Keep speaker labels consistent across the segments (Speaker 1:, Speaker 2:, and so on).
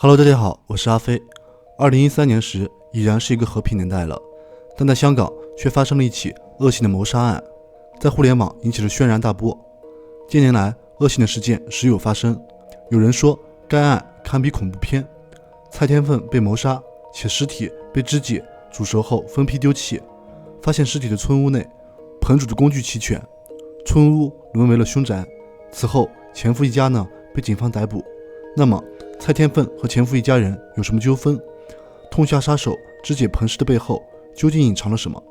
Speaker 1: Hello， 大家好，我是阿飞。2013年时已然是一个和平年代了，但在香港却发生了一起恶性的谋杀案，在互联网引起了轩然大波。近年来，恶性的事件时有发生，有人说该案堪比恐怖片。蔡天凤被谋杀，且尸体被肢解、煮熟后分批丢弃。发现尸体的村屋内，棚主的工具齐全，村屋沦为了凶宅。此后，前夫一家被警方逮捕。那么，蔡天凤和前夫一家人有什么纠纷？痛下杀手肢解彭氏的背后究竟隐藏了什么？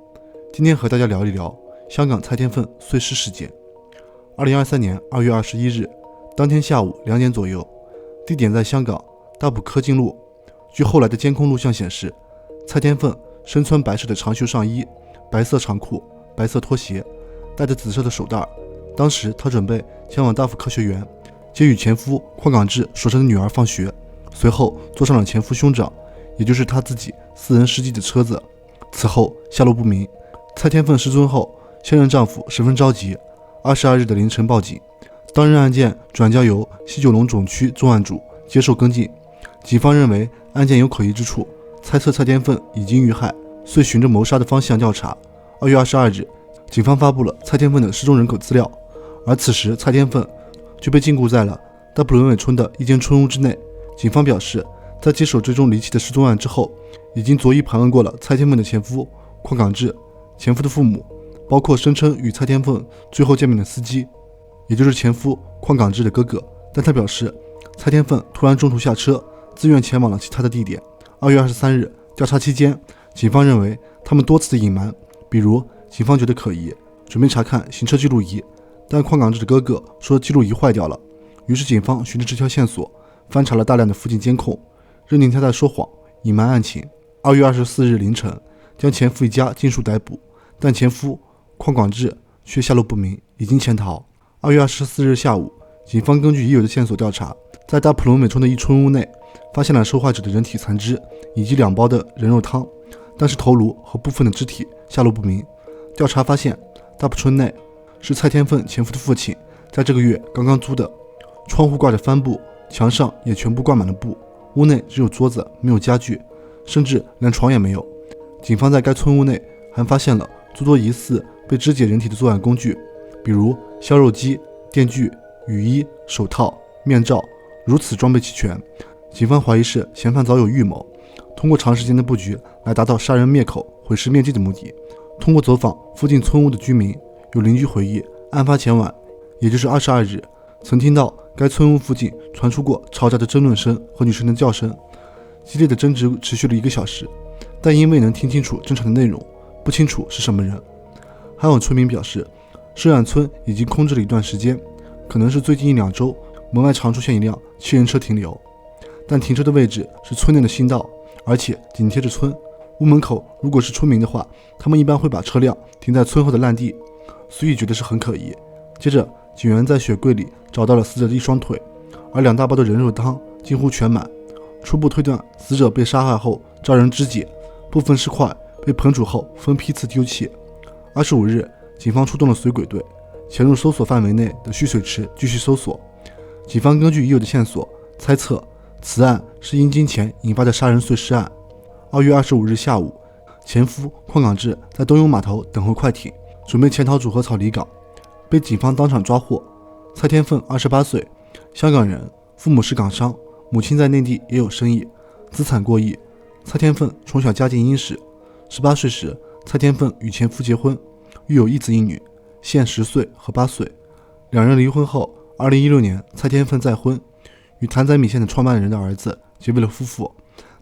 Speaker 1: 今天和大家聊一聊香港蔡天凤碎尸事件。2023年2月21日，当天下午2点左右，地点在香港大埔柯敬路。据后来的监控录像显示，蔡天凤身穿白色的长袖上衣、白色长裤、白色拖鞋，戴着紫色的手袋。当时她准备前往大埔科学园接与前夫邝港志所生的女儿放学，随后坐上了前夫兄长，也就是他自己私人司机的车子。此后下落不明。蔡天凤失踪后，现任丈夫十分着急，22日的凌晨报警。当日案件转交由西九龙总区重案组接受跟进。警方认为案件有可疑之处，猜测蔡天凤已经遇害，遂循着谋杀的方向调查。2月22日，警方发布了蔡天凤的失踪人口资料，而此时蔡天凤就被禁锢在了大埔仑尾村的一间村屋之内。警方表示，在接手这宗离奇的失踪案之后，已经逐一盘问过了蔡天凤的前夫邝港志、前夫的父母，包括声称与蔡天凤最后见面的司机，也就是前夫邝港志的哥哥。但他表示，蔡天凤突然中途下车，自愿前往了其他的地点。2月23日，调查期间，警方认为他们多次的隐瞒，比如警方觉得可疑，准备查看行车记录仪，但邝港志的哥哥说记录仪坏掉了。于是警方循着这条线索翻查了大量的附近监控，认定他在说谎，隐瞒案情。2月24日凌晨，将前夫一家尽数逮捕，但前夫邝港志却下落不明，已经潜逃。2月24日下午，警方根据已有的线索调查，在大埔仑尾村的一村屋内发现了受害者的人体残肢以及2包的人肉汤，但是头颅和部分的肢体下落不明。调查发现，大埔村内是蔡天凤前夫的父亲在这个月刚刚租的，窗户挂着帆布，墙上也全部挂满了布，屋内只有桌子，没有家具，甚至连床也没有。警方在该村屋内还发现了诸多疑似被肢解人体的作案工具，比如削肉机、电锯、雨衣、手套、面罩，如此装备齐全。警方怀疑是嫌犯早有预谋，通过长时间的布局来达到杀人灭口、毁尸灭迹的目的。通过走访附近村屋的居民，有邻居回忆，案发前晚，也就是22日，曾听到该村屋附近传出过嘈杂的争论声和女生的叫声，激烈的争执持续了1个小时，但因未能听清楚争吵的内容，不清楚是什么人。还有村民表示，涉案村已经空置了一段时间，可能是最近1-2周，门外常出现一辆7人车停留，但停车的位置是村内的新道，而且紧贴着村。屋门口如果是村民的话，他们一般会把车辆停在村后的烂地，所以觉得是很可疑。接着，警员在雪柜里找到了死者的一双腿，而2大包的人肉汤几乎全满。初步推断，死者被杀害后遭人肢解，部分尸块被烹煮后分批次丢弃。25日，警方出动了水鬼队，潜入搜索范围内的蓄水池继续搜索。警方根据已有的线索猜测，此案是因金钱引发的杀人碎尸案。2月25日下午，前夫邝港志在东涌码头等候快艇，准备潜逃主河草离港，被警方当场抓获。蔡天凤28岁，香港人，父母是港商，母亲在内地也有生意，资产过亿。蔡天凤从小家境殷实，18岁时，蔡天凤与前夫结婚，育有1子1女，现10岁和8岁。两人离婚后，2016年蔡天凤再婚，与谭仔米线的创办人的儿子结为了夫妇，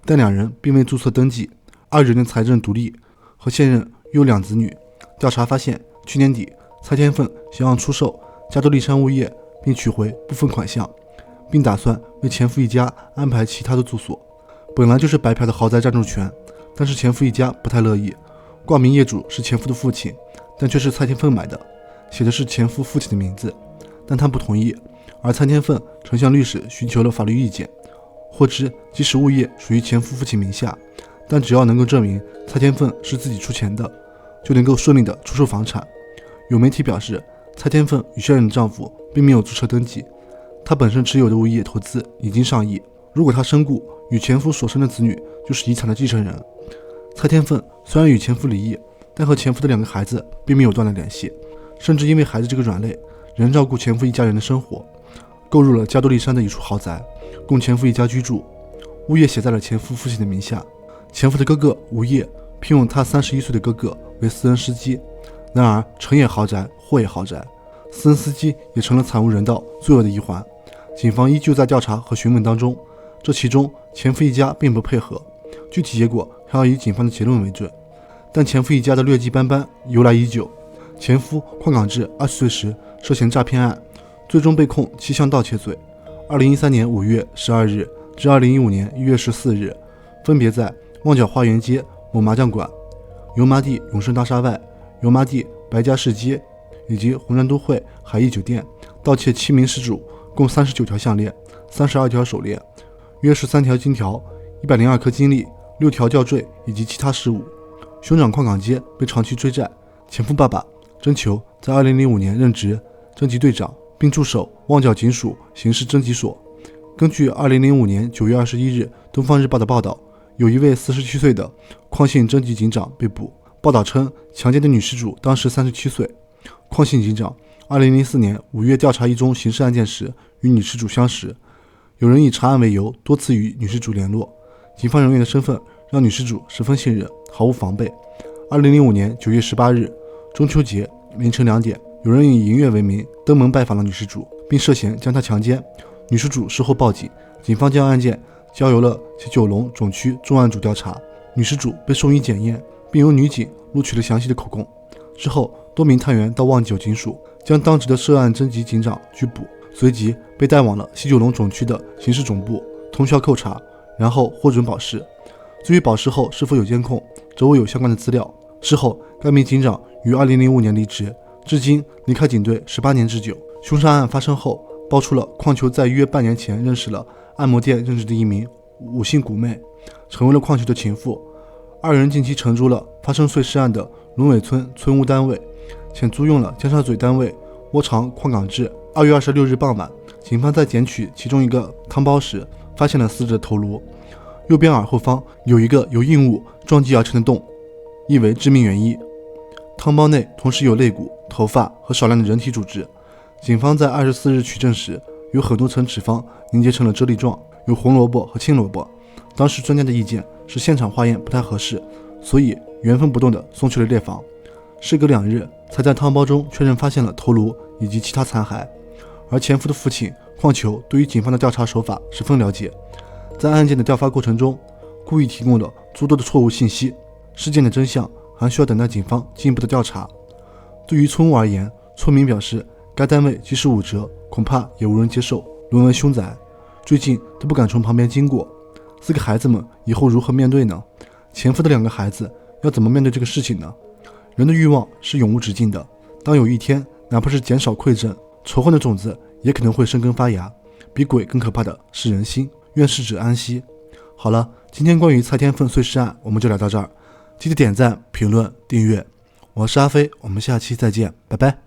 Speaker 1: 但两人并未注册登记。2人的财政独立，和现任育有2子女。调查发现，去年底蔡天凤想要出售加州丽山物业并取回部分款项，并打算为前夫一家安排其他的住所。本来就是白嫖的豪宅暂住权，但是前夫一家不太乐意，挂名业主是前夫的父亲，但却是蔡天凤买的，写的是前夫父亲的名字，但他不同意。而蔡天凤曾向律师寻求了法律意见，获知即使物业属于前夫父亲名下，但只要能够证明蔡天凤是自己出钱的，就能够顺利的出售房产。有媒体表示，蔡天凤与现任的丈夫并没有注册登记，她本身持有的物业投资已经上亿，如果她身故，与前夫所生的子女就是遗产的继承人。蔡天凤虽然与前夫离异，但和前夫的2个孩子并没有断了联系，甚至因为孩子这个软肋，仍照顾前夫一家人的生活，购入了加多利山的一处豪宅，供前夫一家居住，物业写在了前夫父亲的名下。前夫的哥哥吴业聘用他31岁的哥哥为私人司机，然而成也豪宅，祸也豪宅，私人司机也成了惨无人道罪恶的一环。警方依旧在调查和询问当中，这其中前夫一家并不配合，具体结果还要以警方的结论为准。但前夫一家的劣迹斑斑由来已久。前夫邝港志20岁时涉嫌诈骗案，最终被控7项盗窃罪。2013年5月12日至2015年1月14日，分别在旺角花园街某麻将馆、油麻地永盛大厦外、油麻地白家市街以及红山都会海逸酒店盗窃7名失主共39条项链、32条手链、约13条金条、102颗金粒、6条吊坠以及其他失物。兄长邝港街被长期追债，前夫爸爸征求在2005年任职侦缉队长，并驻守旺角警署刑事侦缉所。根据2005年9月21日东方日报的报道，有一位47岁的邝姓侦缉警长被捕。报道称，强奸的女失主当时37岁。邝姓警长2004年5月调查一宗刑事案件时与女失主相识，有人以查案为由多次与女失主联络，警方人员的身份让女失主十分信任，毫无防备。2005年9月18日中秋节凌晨2点，有人以营业为名登门拜访了女失主，并涉嫌将她强奸。女失主事后报警，警方将案件交由了其九龙总区重案组调查。女失主被送医检验，并由女警录取了详细的口供。之后，多名探员到旺角警署，将当值的涉案侦缉警长拘捕，随即被带往了西九龙总区的刑事总部通宵扣查，然后获准保释。至于保释后是否有监控，则未有相关的资料。事后，该名警长于2005年离职，至今离开警队18年之久。凶杀案发生后，爆出了邝球在约半年前认识了按摩店任职的一名吴姓古妹，成为了邝球的情妇。二人近期承租了发生碎尸案的龙尾村村屋单位，且租用了尖沙咀单位窝藏邝港志。2月26日傍晚，警方在捡取其中一个汤包时，发现了死者的头颅，右边耳后方有一个由硬物撞击而成的洞，意为致命原因。汤包内同时有肋骨、头发和少量的人体组织。警方在24日取证时，有很多层脂肪凝结成了啫喱状，有红萝卜和青萝卜。当时专家的意见是现场化验不太合适，所以原封不动地送去了猎房。事隔2日，才在汤包中确认发现了头颅以及其他残骸。而前夫的父亲邝球对于警方的调查手法十分了解，在案件的调发过程中，故意提供了诸多的错误信息。事件的真相还需要等待警方进一步的调查。对于村屋而言，村民表示，该单位即使5折，恐怕也无人接受，沦为凶宅，最近都不敢从旁边经过。4个孩子们以后如何面对呢？前夫的2个孩子要怎么面对这个事情呢？人的欲望是永无止境的，当有一天哪怕是减少馈赠，仇恨的种子也可能会生根发芽。比鬼更可怕的是人心，愿逝者安息。好了，今天关于蔡天凤碎尸案我们就聊到这儿，记得点赞、评论、订阅。我是阿飞，我们下期再见，拜拜。